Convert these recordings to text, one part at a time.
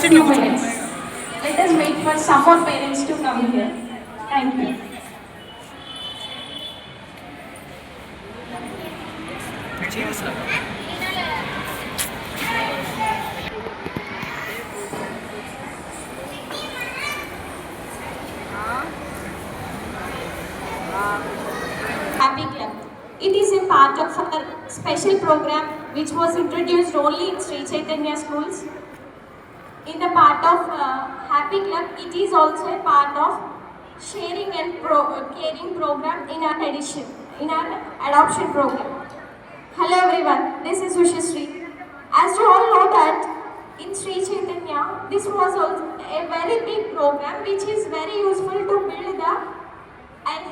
few minutes. Let us wait for some more parents to come here. Thank you. Happy Club. It is a part of a special program which was introduced only in Sri Chaitanya schools. In the part of Happy Club, it is also a part of sharing and caring program in our adoption program. Hello everyone, this is Ushashree. As you all know that in Sri Chaitanya, this was also a very big program which is very useful to build a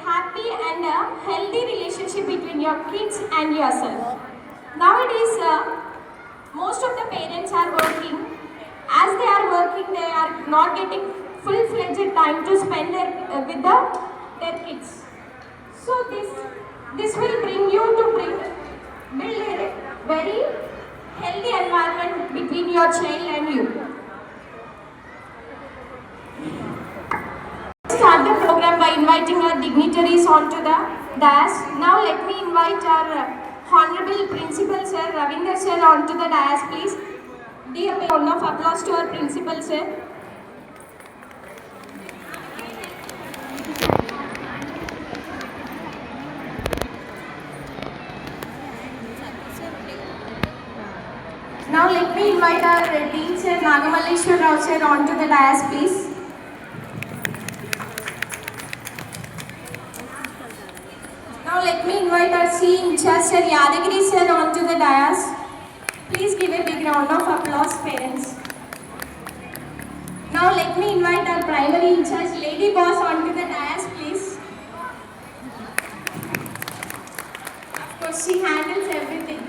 happy and a healthy relationship between your kids and yourself. Nowadays, most of the parents are working. As they are working, they are not getting full-fledged time to spend with their kids. So this will bring you to build a very healthy environment between your child and you. Start the program by inviting our dignitaries onto the dais. Now let me invite our Honorable Principal Sir Ravinder Sir onto the dais, please. Dear round of applause to our Principal Sir. Now let me invite our Dean Sir Nagamalleshwar Rao Sir onto the dais, please. Now let me invite our C in-charge Sir Yadagiri Sir onto the dais. Please give a big round of applause, parents. Now let me invite our primary in-charge Lady Boss onto the dais, please. Of course, she handles everything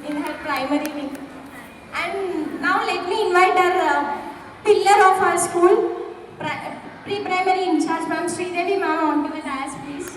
in her primary wing. And now let me invite our pillar of our school, pre-primary in-charge Ma'am Sridevi Ma'am onto the dais, please.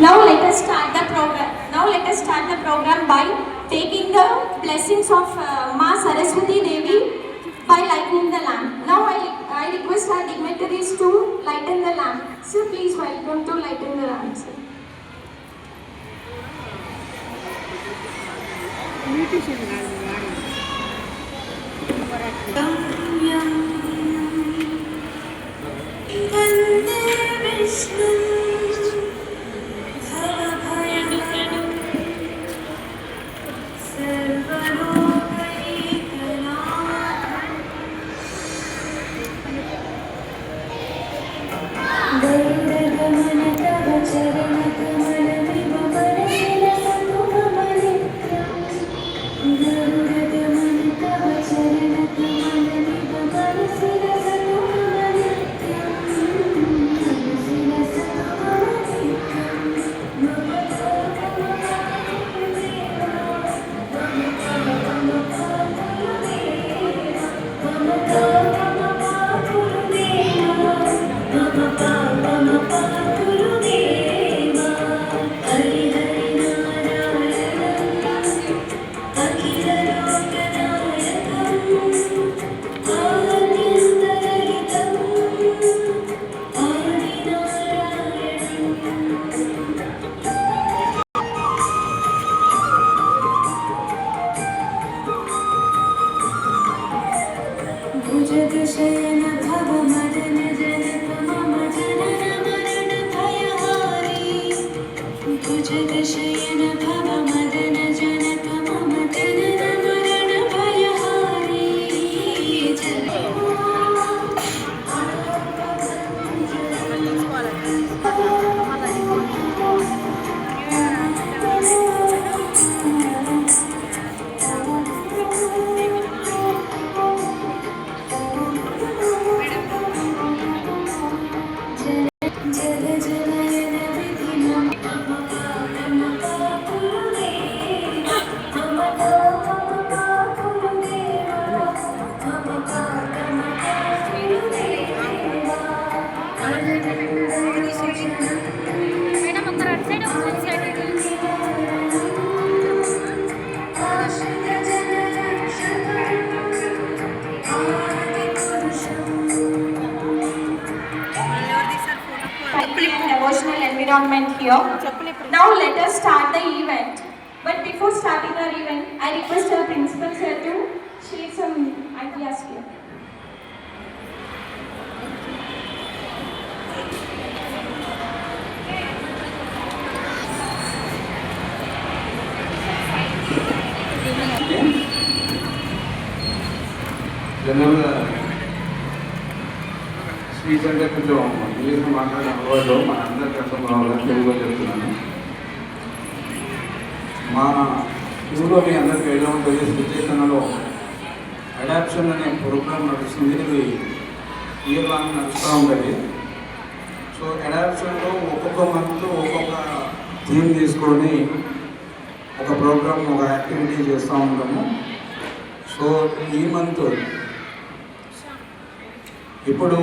Now let us start the program by taking the blessings of Ma Saraswati Devi by lighting the lamp. Now I request our dignitaries to lighten the lamp. Sir, please welcome to lighten the lamp, sir. here. Now let us start the event. But before starting our event, I request our principal sir to share some ideas here. జనరల్గా speech అంటే కొంచెం ఇంగ్లీష్లో మాట్లాడే అలవాటు మన అందరికీ అర్థం కావాలని తెలుగులో చెప్తున్నాను. మా స్కూల్లో మీ అందరికీ ఐడియా ఉంటుంది, శ్రీచైతన్యలో అడాప్షన్ అనే ప్రోగ్రామ్ నడుస్తుంది. ఇది ఇయర్ లాంగ్ నడుస్తూ ఉంటుంది. సో అడాప్షన్లో ఒక్కొక్క మంత్ ఒక్కొక్క థీమ్ తీసుకొని ఒక ప్రోగ్రామ్, ఒక యాక్టివిటీ చేస్తూ ఉంటాము. సో ఈ మంత్ ఇప్పుడు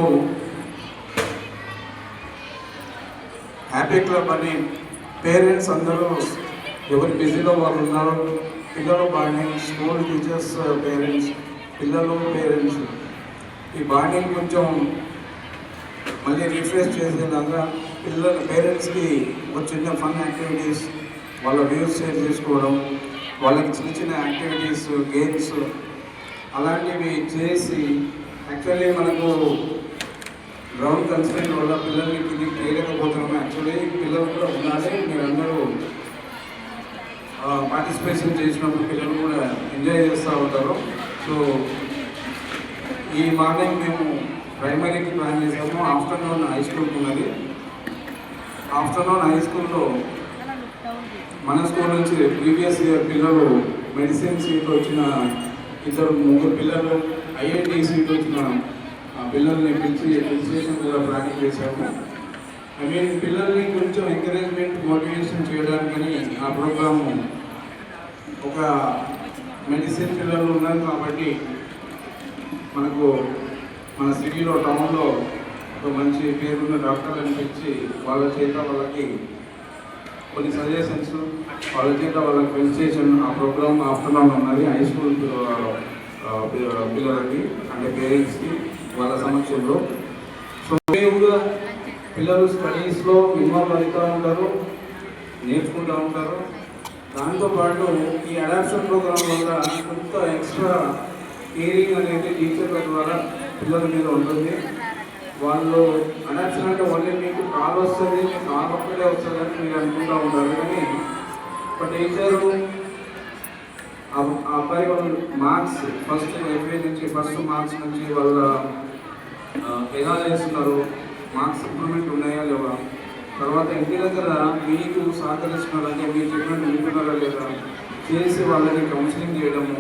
హ్యాపీ క్లబ్ అని పేరెంట్స్ అందరూ ఎవరి బిజీలో వాళ్ళు ఉన్నారు. పిల్లలు బాండింగ్, స్కూల్ టీచర్స్ పేరెంట్స్, పిల్లలు పేరెంట్స్, ఈ బాండింగ్ కొంచెం మళ్ళీ రిఫ్రెష్ చేసేలాగా పేరెంట్స్కి ఒక చిన్న ఫన్ యాక్టివిటీస్, వాళ్ళ వ్యూస్ షేర్ చేసుకోవడం, వాళ్ళకి చిన్న చిన్న యాక్టివిటీస్, గేమ్స్ అలాంటివి చేసి, యాక్చువల్లీ మనకు గ్రౌండ్ కన్స్ట్రెంట్ వల్ల పిల్లల్ని కిందికి చేయలేకపోతున్నాము. యాక్చువల్లీ పిల్లలు కూడా ఉండాలి, మీరందరూ పార్టిసిపేషన్ చేసినప్పుడు పిల్లలు కూడా ఎంజాయ్ చేస్తూ ఉంటారు. సో ఈ మార్నింగ్ మేము ప్రైమరీకి ప్లాన్ చేసాము. ఆఫ్టర్నూన్ హై స్కూల్కి ఉన్నది. ఆఫ్టర్నూన్ హై స్కూల్లో మన స్కూల్ నుంచి ప్రీవియస్ ఇయర్ పిల్లలు మెడిసిన్ సీట్ వచ్చిన 2-3 పిల్లలు, ఐఐటి సీట్ వచ్చిన పిల్లల్ని పిలిచి రిజిస్ట్రేషన్ కూడా ప్లానింగ్ చేశాము. పిల్లల్ని కొంచెం ఎంకరేజ్మెంట్, మోటివేషన్ చేయడానికని ఆ ప్రోగ్రాము. ఒక మెడిసిన్ పిల్లలు ఉన్నారు కాబట్టి మనకు మన సిటీలో, టౌన్లో ఒక మంచి పేరున్న డాక్టర్లను పిలిచి వాళ్ళ చేత వాళ్ళకి కొన్ని సజెషన్స్, వాళ్ళ చేత వాళ్ళకి రిజిస్ట్రేషన్ ఆ ప్రోగ్రామ్ ఆఫ్టర్నూన్ ఉన్నది. హై స్కూల్ పిల్లలకి అంటే పేరెంట్స్కి వాళ్ళ సమక్షంలో. సో కూడా పిల్లలు స్టడీస్లో ఇన్వాల్వ్ అవుతూ ఉంటారు, నేర్చుకుంటూ ఉంటారు. దాంతోపాటు ఈ అడాప్షన్ ప్రోగ్రామ్ వల్ల కొంత ఎక్స్ట్రా కేరింగ్ అనేది టీచర్ల ద్వారా పిల్లల మీద ఉంటుంది. వాళ్ళు అడాప్షన్ అంటే ఓన్లీ మీకు కాల్ వస్తుంది, మీకు కాల్ ఒక్కడే వస్తుంది అని మీరు అనుకుంటూ ఉంటారు. కానీ ఒక టీచరు ఆ అబ్బాయి వాళ్ళు మార్క్స్ ఫస్ట్ ఎఫ్ఏ నుంచి, ఫస్ట్ మార్క్స్ నుంచి వాళ్ళ ఎలా చేస్తున్నారు, మార్క్స్ ఇంప్రూవ్మెంట్ ఉన్నాయా లేవా, తర్వాత ఇంటి దగ్గర మీకు సహకరిస్తున్నారంటే మీరు చెప్పినట్టు వింటున్నారా లేదా చేసి వాళ్ళని కౌన్సిలింగ్ చేయడము,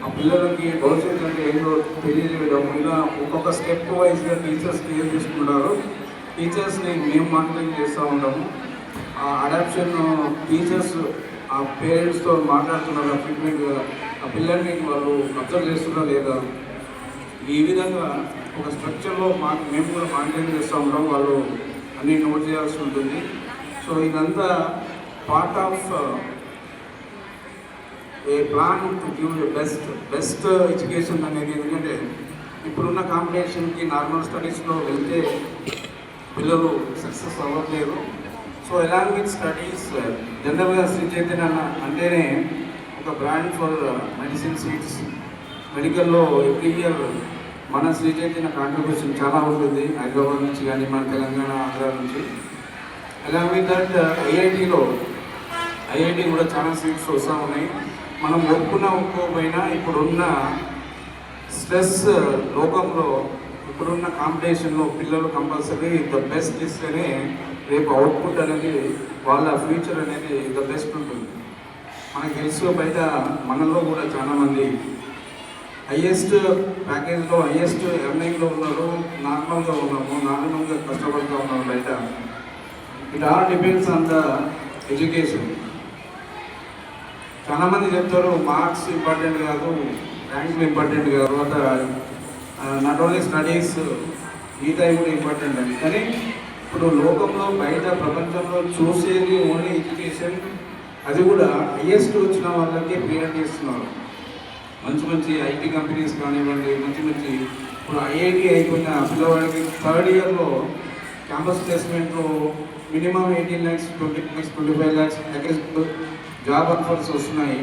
ఆ పిల్లలకి భవిష్యత్తు అంటే ఏదో తెలియజేయడం, ఇలా ఒక్కొక్క స్టెప్ వైజ్గా టీచర్స్ క్లియర్ చేసుకుంటారు. టీచర్స్ని మేము మానిటరింగ్ చేస్తూ ఉంటాము. ఆ అడాప్షన్ టీచర్స్ ఆ పేరెంట్స్తో మాట్లాడుతున్నారా, ఫ్రీక్వెంట్గా ఆ పిల్లల్ని వాళ్ళు అబ్జర్వ్ చేస్తున్నారా లేదా, ఈ విధంగా ఒక స్ట్రక్చర్లో మేము కూడా మానిటరింగ్ చేస్తూ ఉంటాం. వాళ్ళు అన్నీ నోట్ చేయాల్సి ఉంటుంది. సో ఇదంతా part of A plan to give best education అనేది. ఎందుకంటే ఇప్పుడున్న కాంపిటీషన్కి నార్మల్ స్టడీస్లో వెళ్తే పిల్లలు సక్సెస్ అవ్వట్లేదు. సో ఎలాంగ్ విత్ స్టడీస్, జనరల్గా శ్రీచైతన్య అంటేనే ఒక బ్రాండ్ ఫర్ మెడిసిన్ సీట్స్. మెడికల్లో ఎవ్రీ ఇయర్ మన శ్రీచైతన్య కాంట్రిబ్యూషన్ చాలా ఉంటుంది, హైదరాబాద్ నుంచి కానీ మన తెలంగాణ, ఆంధ్ర నుంచి. ఎలాంగ్ విత్ దట్ ఐఐటి కూడా చాలా సీట్స్ వస్తూ ఉన్నాయి. మనం ఒప్పుకోకపోయినా ఇప్పుడున్న స్ట్రెస్ లోకంలో, ఇప్పుడున్న కాంపిటీషన్లో పిల్లలు కంపల్సరీ ద బెస్ట్ ఇస్తేనే రేపు అవుట్పుట్ అనేది, వాళ్ళ ఫ్యూచర్ అనేది ద బెస్ట్ ఉంటుంది. మనకు తెలుసు బయట మనలో కూడా చాలామంది హైయెస్ట్ ప్యాకేజ్లో, హైయెస్ట్ ఎర్నింగ్లో ఉన్నారు, నార్మల్గా ఉన్నాము, నార్మల్గా కష్టపడుతూ ఉన్నాము బయట. It all depends on the education. చాలామంది చెప్తారు మార్క్స్ ఇంపార్టెంట్ కాదు, ర్యాంకులు ఇంపార్టెంట్ కాదు, తర్వాత నాట్ ఓన్లీ స్టడీస్, ఈ టైం కూడా ఇంపార్టెంట్ అని. కానీ ఇప్పుడు లోకంలో బయట ప్రపంచంలో చూసేది ఓన్లీ ఎడ్యుకేషన్. అది కూడా హైయెస్ట్ వచ్చిన వాళ్ళకే ప్రియారిటీ ఇస్తున్నారు. మంచి మంచి ఐటీ కంపెనీస్ కానివ్వండి, మంచి ఇప్పుడు ఐఐటి అయిపోయిన పిల్లవాడికి 3rd ఇయర్లో క్యాంపస్ ప్లేస్మెంట్లో minimum 18 lakhs 20 lakhs 25 lakhs package job offers వస్తున్నాయి.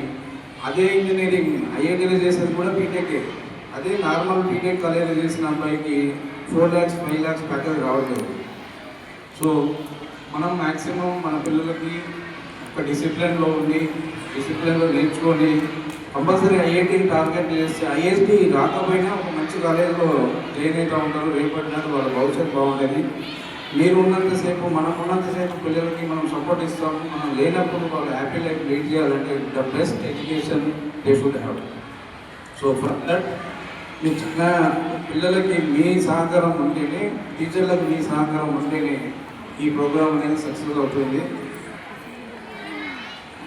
అదే ఇంజనీరింగ్ ఐఐటీలో చేసేది కూడా బీటెక్. అదే నార్మల్ బీటెక్ కాలేజీలో చేసిన అబ్బాయికి 4 lakhs 5 lakhs ప్యాకేజ్ రావట్లేదు. సో మనం మ్యాక్సిమం మన పిల్లలకి ఒక డిసిప్లిన్లో ఉండి డిసిప్లిన్లో నేర్చుకొని కంపల్సరీ ఐఐటీని టార్గెట్ చేస్తే ఐఐటి రాకపోయినా ఒక మంచి కాలేజీలో జాయిన్ అవుతూ ఉంటారు. రేపటి నాడు వాళ్ళ భవిష్యత్తు బాగుంటుంది. మీరు ఉన్నంతసేపు మనం ఉన్నంతసేపు పిల్లలకి మనం సపోర్ట్ ఇస్తాము. మనం లేనప్పుడు వాళ్ళు హ్యాపీ లైఫ్ లీడ్ చేయాలంటే the best education they should have. So for that మీ చిన్న పిల్లలకి మీ సహకారం ఉంటేనే, టీచర్లకు మీ సహకారం ఉంటేనే ఈ ప్రోగ్రామ్ అనేది సక్సెస్ అవుతుంది.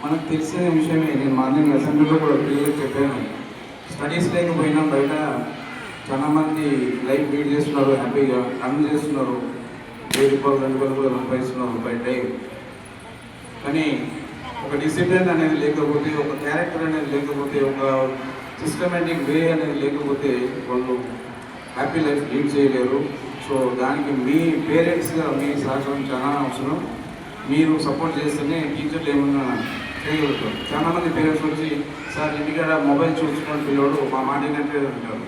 మనకు తెలిసిన విషయమే, నేను మార్నింగ్ అసెంబ్లీలో కూడా పిల్లలకు చెప్పాను, స్టడీస్ లేకపోయినా బయట చాలామంది లైఫ్ లీడ్ చేస్తున్నారు, హ్యాపీగా రన్ చేస్తున్నారు, 1000 రూపాయలు 2 రూపాయలు సంపాదిస్తున్నారు బై టైం. కానీ ఒక డిసిప్లిన్ అనేది లేకపోతే, ఒక క్యారెక్టర్ అనేది లేకపోతే, ఒక సిస్టమేటిక్ వే అనేది లేకపోతే వాళ్ళు హ్యాపీ లైఫ్ లీడ్ చేయలేరు. సో దానికి మీ పేరెంట్స్గా మీ సహకారం చాలా అవసరం. మీరు సపోర్ట్ చేస్తేనే టీచర్లు ఏమన్నా చేయగలుగుతారు. చాలామంది పేరెంట్స్ వచ్చి, సార్ ఇంటికాడ మొబైల్ చూసుకున్న పిల్లలు మా మాట ఏంటంటే అంటారు.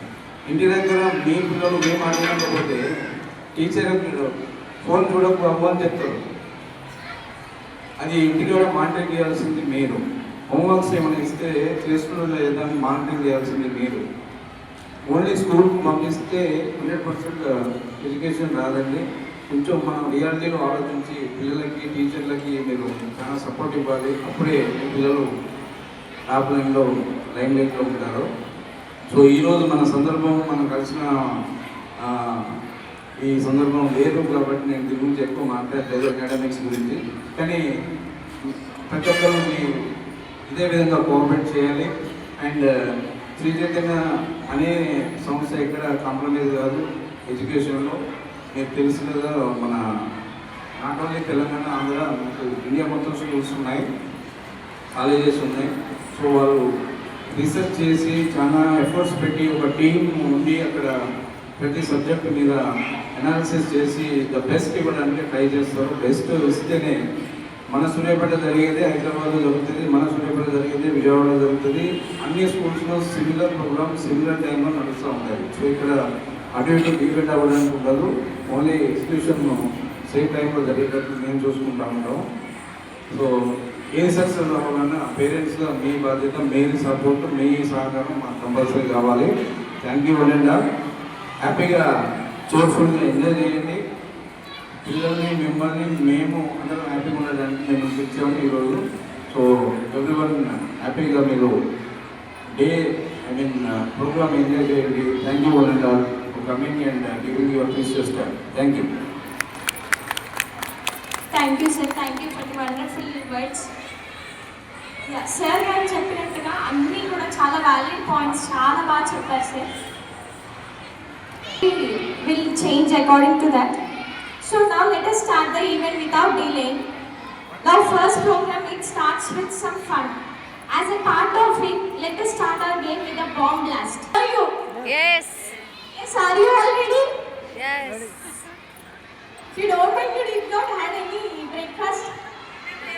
ఇంటి దగ్గర మీ పిల్లలు మీ మాట వినకపోతే టీచర్ ఫోన్ చూడకు అవ్వ అని చెప్తారు. అది ఇంటికాడ మానిటరింగ్ చేయాల్సింది మీరు. హోంవర్క్స్ ఏమైనా ఇస్తే చేసుకున్న దాన్ని మానిటరింగ్ చేయాల్సింది మీరు. ఓన్లీ స్కూల్కి పంపిస్తే 100% ఎడ్యుకేషన్ రాదండి. కొంచెం మనం రియాలిటీలో ఆలోచించి పిల్లలకి టీచర్లకి మీరు చాలా సపోర్ట్ ఇవ్వాలి. అప్పుడే పిల్లలు టాప్ లైన్లో ఉంటారు. సో ఈరోజు మన సందర్భం, మనం కలిసిన ఈ సందర్భం లేదు కాబట్టి నేను దీని గురించి ఎక్కువ మాట్లాడలేదు అకాడమిక్స్ గురించి. కానీ ప్రతి ఒక్కరు ఇదే విధంగా కోఆపరేట్ చేయాలి. అండ్ శ్రీ చైతన్య అనే సంస్థ ఇక్కడ కాంప్రమైజ్ కాదు ఎడ్యుకేషన్లో. మీకు తెలుసు కదా, మన not only Telangana, Andhra, India మొత్తం స్కూల్స్ ఉన్నాయి, కాలేజెస్ ఉన్నాయి. సో వాళ్ళు రీసెర్చ్ చేసి చాలా ఎఫర్ట్స్ పెట్టి ఒక టీం ఉండి అక్కడ ప్రతి సబ్జెక్ట్ మీద అనాలిసిస్ చేసి ద బెస్ట్ ఇవ్వడానికి ట్రై చేస్తారు. బెస్ట్ ఇస్తేనే మన సూర్యాపేట జరిగేది హైదరాబాద్లో జరుగుతుంది, మన సూర్యాపేట జరిగేది విజయవాడలో జరుగుతుంది. అన్ని స్కూల్స్లో సిమిలర్ ప్రోగ్రామ్ సిమిలర్ టైంలో నడుస్తూ ఉంటాయి. సో ఇక్కడ అటు ఇటు డిబేట్ అవ్వడానికి ఉండదు. ఓన్లీ ఎగ్జిక్యూషన్ సేమ్ టైంలో జరిగేటట్టు మేము చూసుకుంటూ ఉంటాం. సో ఏ సక్సెస్ అవ్వాలన్నా పేరెంట్స్గా మీ బాధ్యత, మీ సపోర్ట్, మీ సహకారం మాకు కంపల్సరీ కావాలి. Thank you one and all. హ్యాపీగా చోర్ఫుల్గా ఎంజాయ్ చేయండి. పిల్లల్ని మిమ్మల్ని మేము అందరం హ్యాపీగా ఉండడానికి మేము తెచ్చాము ఈరోజు. సో ఎవ్రీవన్ హ్యాపీగా మీరు ప్రోగ్రామ్ ఎంజాయ్ చేయండి. Thank you one and all for coming and giving your precious time. Thank you. Thank you sir, thank you for the wonderful words. Sir గారు చెప్పినట్టుగా అన్నీ కూడా చాలా వ్యాలిడ్ పాయింట్స్ చాలా బాగా చెప్పారు sir. Will change according to that. So now let us start the event without delay. Now first program, it starts with some fun. As a part of it, let us start our game with a bomb blast. Are you? Yes. Yes, are you all ready? Yes. If you don't mind, you did not have any breakfast.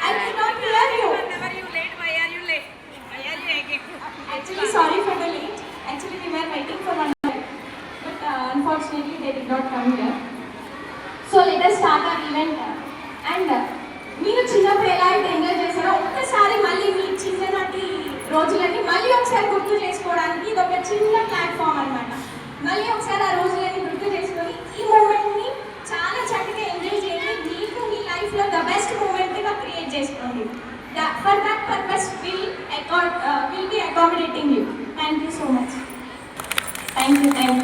I did not hear you. Whenever you late, why are you late? Why are you again? Actually, sorry for the late. Actually, we were waiting for one minute, but unfortunately, they did not come here. So let us start our event. And మీరు చిన్నప్పుడు ఎలా అయితే enjoy చేశారో ఒక్కసారి మళ్ళీ మీ చిన్ననాటి రోజులన్నీ మళ్ళీ ఒకసారి గుర్తు చేసుకోవడానికి ఇది ఒక చిన్న ప్లాట్ఫామ్ అనమాట. మళ్ళీ ఒకసారి ఆ రోజులన్నీ గుర్తు చేసుకొని ఈ మూమెంట్ని చాలా చక్కగా ఎంజాయ్ చేయండి. మీకు మీ లైఫ్లో ద బెస్ట్ మూమెంట్గా క్రియేట్ చేసుకోండి. For that purpose will be accommodating you. Thank you so much. Thank you.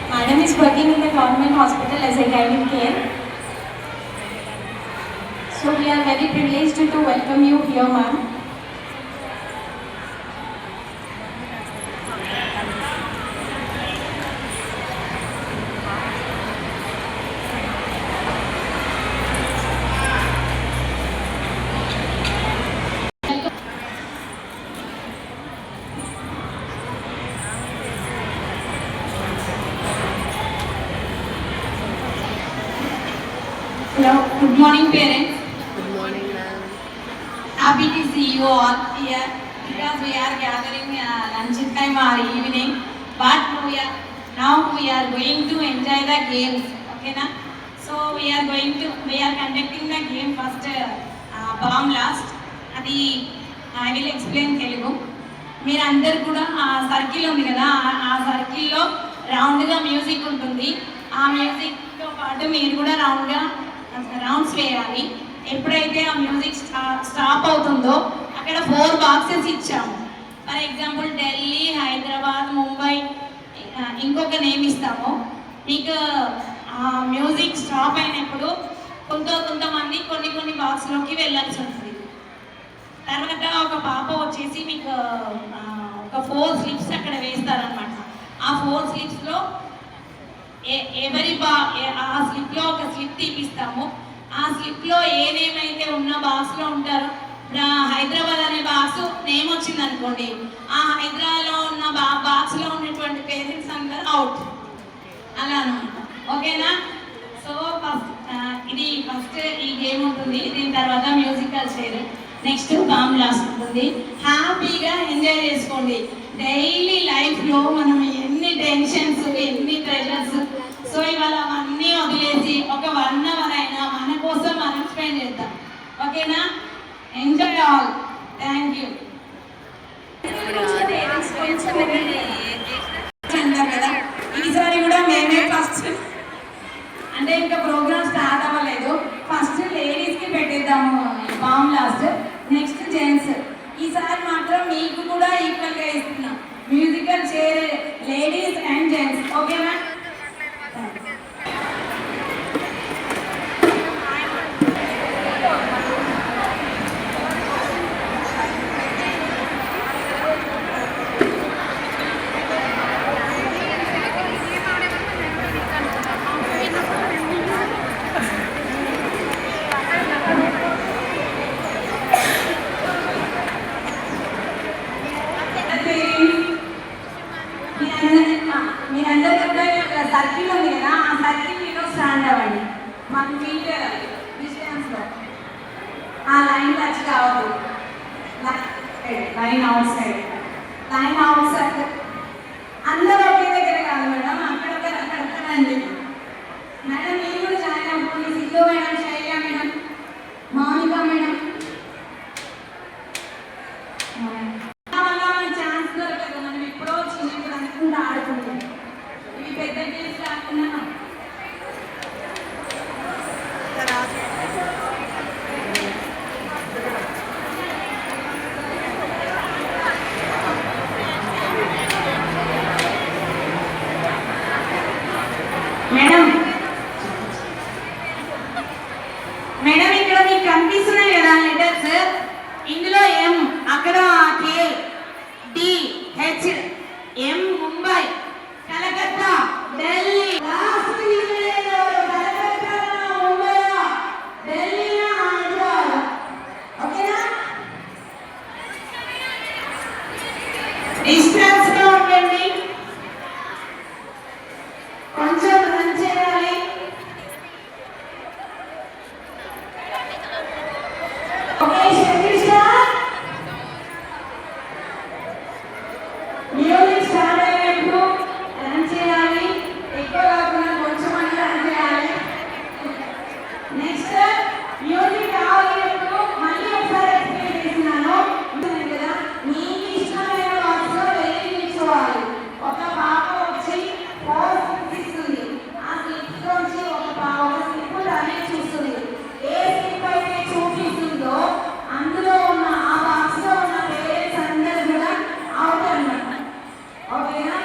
Madam is working in the government hospital as a gynae care. So we are very privileged to welcome you here, ma'am. Hello, good morning, parents. Good morning, ma'am. Happy to see you all here because we are gathering lunch time or evening. But now we are going to enjoy the games. Okay, na? So we are conducting the game first. Bomb blast. అది I will explain Telugu. మీరు అందరు కూడా ఆ circle ఉంది కదా, ఆ సర్కిల్లో రౌండ్గా మ్యూజిక్ ఉంటుంది. ఆ మ్యూజిక్తో పాటు మీరు కూడా రౌండ్స్ వేయాలి. ఎప్పుడైతే ఆ మ్యూజిక్ స్టాప్ అవుతుందో అక్కడ 4 బాక్సెస్ ఇచ్చాము. ఫర్ ఎగ్జాంపుల్ ఢిల్లీ, హైదరాబాద్, ముంబై, ఇంకొక నేమ్ ఇస్తాము. మీకు ఆ మ్యూజిక్ స్టాప్ అయినప్పుడు కొంతమంది కొన్ని బాక్స్లోకి వెళ్ళాల్సి ఉంటుంది. తర్వాత ఒక పాప వచ్చేసి మీకు ఒక 4 స్లిప్స్ అక్కడ వేస్తారనమాట. ఆ 4 స్లిప్స్లో ఆ స్లిప్లో ఒక స్లిప్ తీపిస్తాము. ఆ స్లిప్లో ఏ నేమ్ అయితే ఉన్న బాక్స్లో ఉంటారో, హైదరాబాద్ అనే బాక్స్ నేమ్ వచ్చింది అనుకోండి, ఆ హైదరాబాద్లో ఉన్న బాక్స్లో ఉన్నటువంటి పేరెంట్స్ అందరూ అవుట్, అలా అనమాట. ఓకేనా? సో ఇది ఫస్ట్ ఈ గేమ్ ఉంటుంది. దీని తర్వాత musical chair, next bomb blast ఉంటుంది. హ్యాపీగా ఎంజాయ్ చేసుకోండి. డైలీ లైఫ్లో మనం ఎన్ని టెన్షన్స్, ఎన్ని ప్రెషర్స్, సో ఇవాళ అవన్నీ వదిలేసి ఒక 1 hour అయినా మన కోసం మనం స్పెండ్ చేద్దాం. ఓకేనా? Enjoy all. Thank you. కదా ఈసారి కూడా మేమే ఫస్ట్, అంటే ఇంకా ప్రోగ్రామ్ స్టార్ట్ అవ్వలేదు. ఫస్ట్ లేడీస్కి పెట్టిద్దాము బాంబ్ బ్లాస్ట్, నెక్స్ట్ జెంట్స్. ఈసారి మాత్రం మీకు కూడా ఈక్వల్గా ఇస్తున్నాం. Musical chair ladies and gents. ఓకేనా? మీరందరూ కూడా సర్కిల్ ఉంది కదా, ఆ సర్కిల్ మీరు స్టాండ్ అవ్వండి. 1 meter డిస్టెన్స్లో ఆ లైన్ టచ్ కావద్దు. Line out side, line out side. అందరూ ఒకే దగ్గర కాదు మేడం, అక్కడక్కడ రండి. మేడం మీరు కూడా జాయిన్ అవ్వండి. Siddhu madam, Shailya madam, Mounika madam. Chance దొరకదు, మనం ఎప్పుడో చిన్నప్పుడు అనుకుంటూ ఆడుకుంటాం. ఇవి పెద్ద గేమ్స్ కాకుండా మేడం ఇక్కడ మీకు కనిపిస్తున్నాయి కదా లెటర్స్, ఇందులో ఎం, అక్కడ కే, డి, హెచ్. ఎం ముంబై, కలకత్తా, ఢిల్లీ. డిస్టెన్స్ గా ఉండండి, కొంచెం రన్ చేయాలి. ఓకే, మ్యూజిక్ స్టార్ట్ అయినప్పుడు రన్ చేయాలి. ఎక్కువ కాకుండా కొంచెం అని రన్ చేయాలి. నెక్స్ట్ మ్యూజిక్ ఆగినప్పుడు మళ్ళీ ఒకసారి ఎక్స్ప్లెయిన్ చేస్తున్నాను కదా, మీకు ఇష్టమైన బాక్స్లో వెళ్ళి నిల్చోవాలి. ఒక పాప వచ్చి 4 స్లిప్స్ ఇస్తుంది. ఆ స్లిప్స్ నుంచి ఒక స్లిప్ తనే చూస్తుంది. ఏ స్లిప్ అయితే చూపిస్తుందో అందులో ఉన్న ఆ బాక్స్లో ఉన్న పేరెంట్స్ అందరూ కూడా అవుట్ అన్నమాట. ఓకేనా?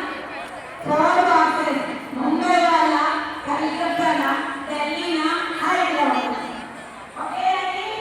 4 బాక్సెస్. ముంబై వాళ్ళ, కలకత్తా, ఢిల్లీ, హైదరాబాద్. ఓకే అండి?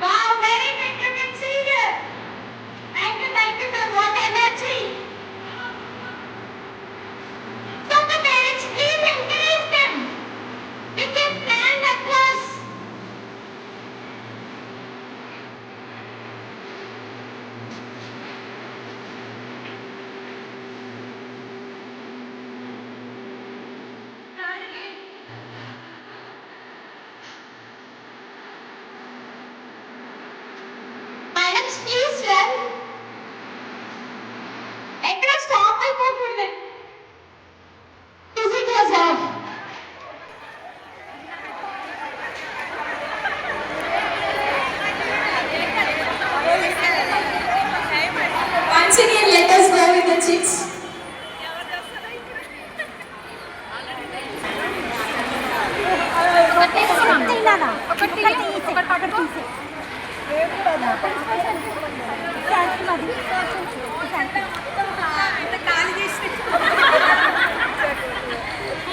Wow, very good. You can see here. Thank you, sir. What energy. So the parents, please encourage them. We can plan that was. Madams, please run. ఎక్కడ స్టాప్ అయిపోతుంది. Music was off. Once again, let us go with the chicks.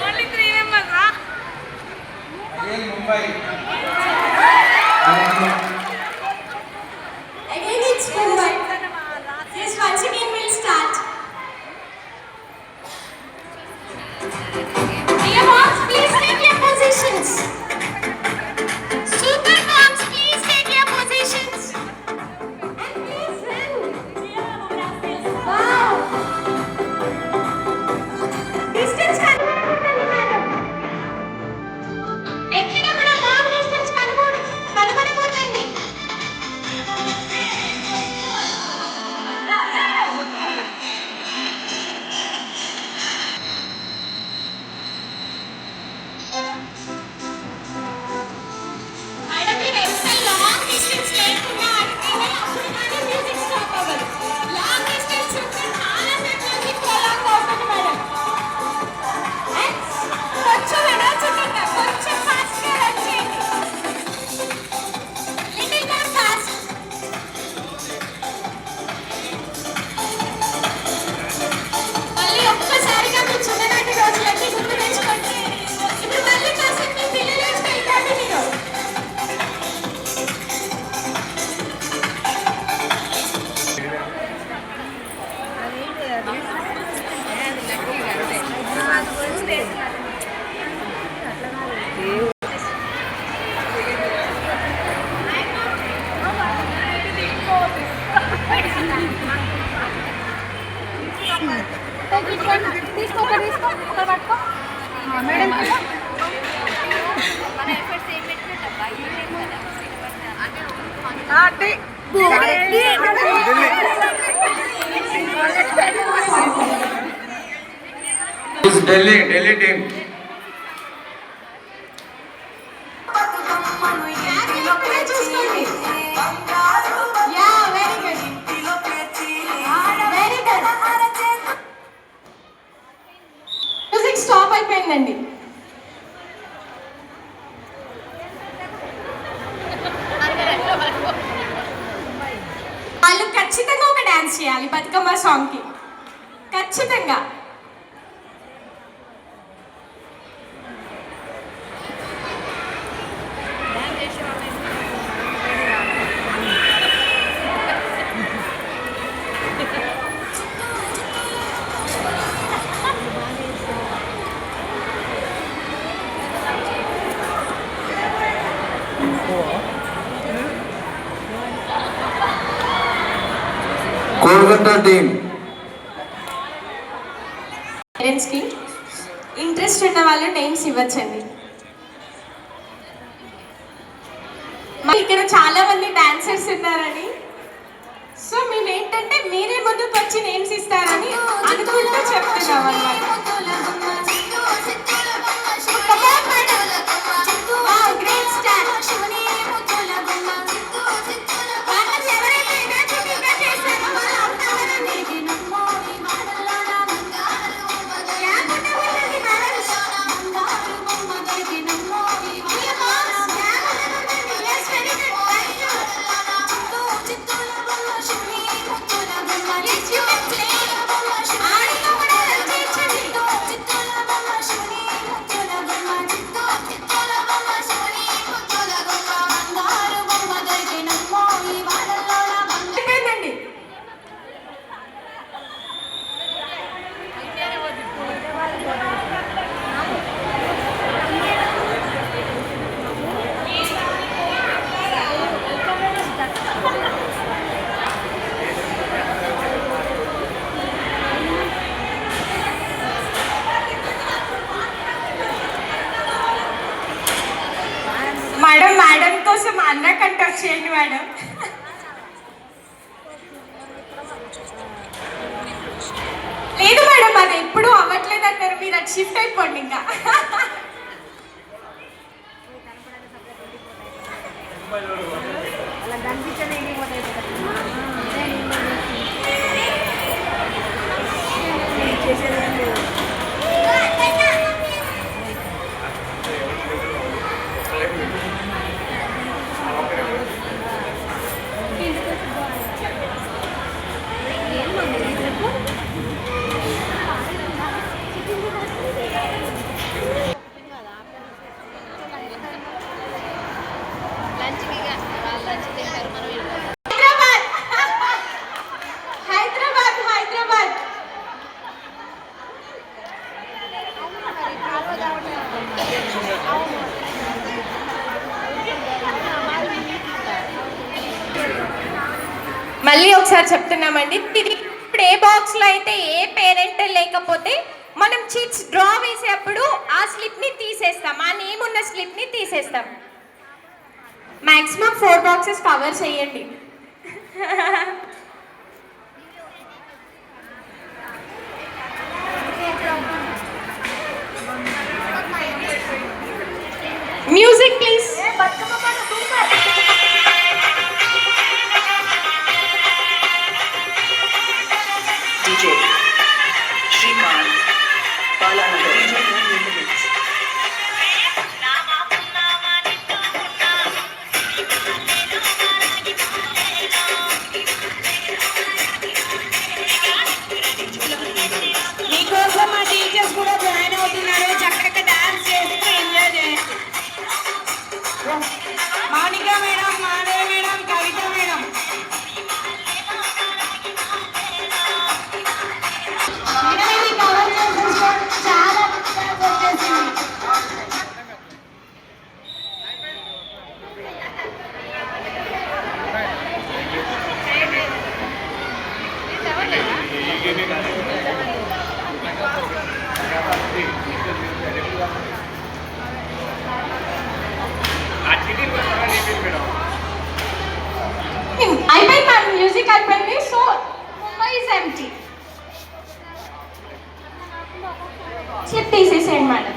Only 3 members రా Mumbai Again, it's Mumbai. Yes, once again, we'll start. Dear moms, please take your positions. Super moms, please take your positions. And please run. Wow. Distance ఎక్కడ కూడా long distance కనుగొనబోతుంది. Madam మీరు ఎంత long distance లేకుండా అంటే అప్పుడు కానీ music stop అవ్వదు. Long distance ఉంటే చాలా సేపు మ్యూజిక్ ప్రొలాంగ్ అవుతుంది మేడం. అండ్ కొంచెం ఎనర్జెటిక్గా కొంచెం ఫాస్ట్గా రన్ చేయండి. Little more fast. మళ్ళీ ఒక్కసారిగా మీ చిన్ననాటి రోజులన్నీ గుర్తు తెచ్చుకోండి. ఇప్పుడు మళ్ళీ కాసేపు మీ పిల్లలు వెళ్ళండి మీరు. తీసుకో ఒకటి పట్టుకో మేడం మన ఎఫర్ట్స్ ఏం పెట్టినట్టబ్బా ఢిల్లీ టీమ్ హ్యాపీగా చూసుకోండి. Yeah very good. Very good. Music stop అయిపోయిందండి. వాళ్ళు ఖచ్చితంగా ఒక డాన్స్ చేయాలి బతుకమ్మ సాంగ్కి. ఖచ్చితంగా. కోల్కతా టీమ్ పేరెంట్స్కి ఇంట్రెస్ట్ ఉన్న వాళ్ళు నేమ్స్ ఇవ్వచ్చండి. మరి ఇక్కడ చాలా మంది డాన్సర్స్ ఉన్నారని సో మేము ఏంటంటే మీరే ముందుకు వచ్చి నేమ్స్ ఇస్తారని అనుకుంటూ చెప్తున్నాం అన్నమాట. Great star. మేడం కోసం అన్న కంటాక్ట్ చేయండి మేడం. లేదు మేడం, అది ఎప్పుడు అవ్వట్లేదు అంటారు, మీరు అది షిఫ్ట్ అయిపోండి ఇంకా. మళ్ళీ ఒకసారి చెప్తున్నామండి, ఇప్పుడు ఏ బాక్స్లో అయితే ఏ పేరెంట్ లేకపోతే మనం చిట్స్ డ్రా వేసేటప్పుడు ఆ స్లిప్ని తీసేస్తాం, ఆ నేమ్ ఉన్న స్లిప్ని తీసేస్తాం. మ్యాక్సిమం 4 బాక్సెస్ కవర్ చేయండి. Music please. DJ Shrikant Balanagar in the mix. మీకోసం మా టీచర్స్ కూడా జాయిన్ అవుతున్నారు. చక్కగా డాన్స్ చేస్తూ ఎంజాయ్ చేయండి. Mounika madam, Madhavi madam, Kavitha madam. అయిపోయింది మ్యామ్, మ్యూజిక్ అయిపోయింది. So Mumbai is empty. Slip తీసేసేయండి మేడం.